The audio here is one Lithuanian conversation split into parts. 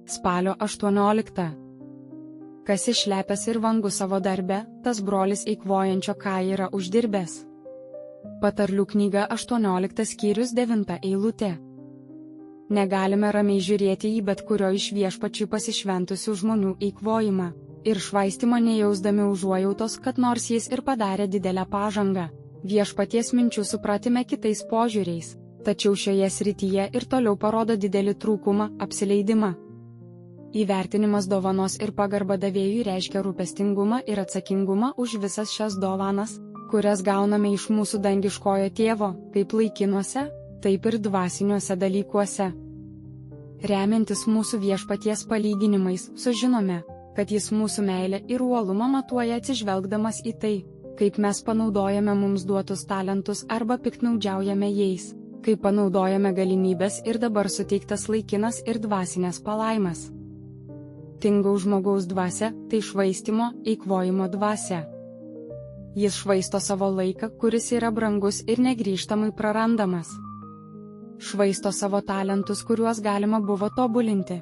Spalio 18. Kas išlepęs ir vangus savo darbe, tas brolis eikvojančio ką yra uždirbęs. Patarlių knyga 18 skyrius 9 eilutė. Negalime ramiai žiūrėti į bet kurio iš Viešpačiui pasišventusių žmonių eikvojimą ir švaistymą nejausdami užuojautos, kad nors jis ir padarė didelę pažangą Viešpaties minčių supratime kitais požiūriais, tačiau šioje srityje ir toliau parodo didelį trūkumą, apsileidimą. Įvertinimas dovanos ir pagarba davėjui reiškia rūpestingumą ir atsakingumą už visas šias dovanas, kurias gauname iš mūsų dangiškojo tėvo, kaip laikinuose, taip ir dvasiniuose dalykuose. Remiantis mūsų Viešpaties palyginimais, sužinome, kad jis mūsų meilę ir uolumą matuoja atsižvelgdamas į tai, kaip mes panaudojame mums duotus talentus arba piktnaudžiaujame jais, kaip panaudojame galimybės ir dabar suteiktas laikinas ir dvasinės palaimas. Tingaus žmogaus dvasia – tai švaistymo, eikvojimo dvasia. Jis švaisto savo laiką, kuris yra brangus ir negrįžtamai prarandamas. Švaisto savo talentus, kuriuos galima buvo tobulinti.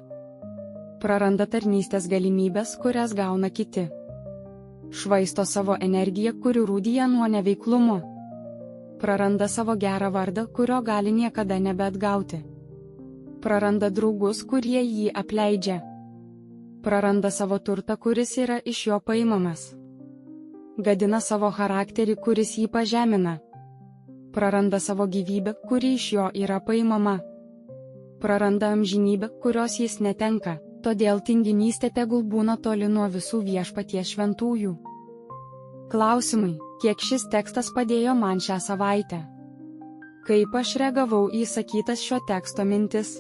Praranda tarnystės galimybės, kurias gauna kiti. Švaisto savo energiją, kuri rūdija nuo neveiklumo. Praranda savo gerą vardą, kurio gali niekada nebeatgauti. Praranda draugus, kurie jį apleidžia. Praranda savo turtą, kuris yra iš jo paimamas. Gadina savo charakterį, kuris jį pažemina. Praranda savo gyvybę, kuri iš jo yra paimama. Praranda amžinybę, kurios jis netenka, todėl tinginystė tegul būna toli nuo visų Viešpaties šventųjų. Klausimai, kiek šis tekstas padėjo man šią savaitę? Kaip aš reagavau į sakytas šio teksto mintis?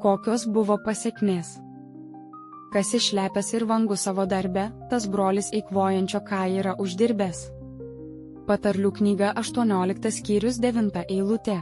Kokios buvo pasekmės? Kas išlepęs ir vangus savo darbe, tas brolis eikvojančio ką yra uždirbęs. Patarlių knyga 18 skyrius 9 eilutė.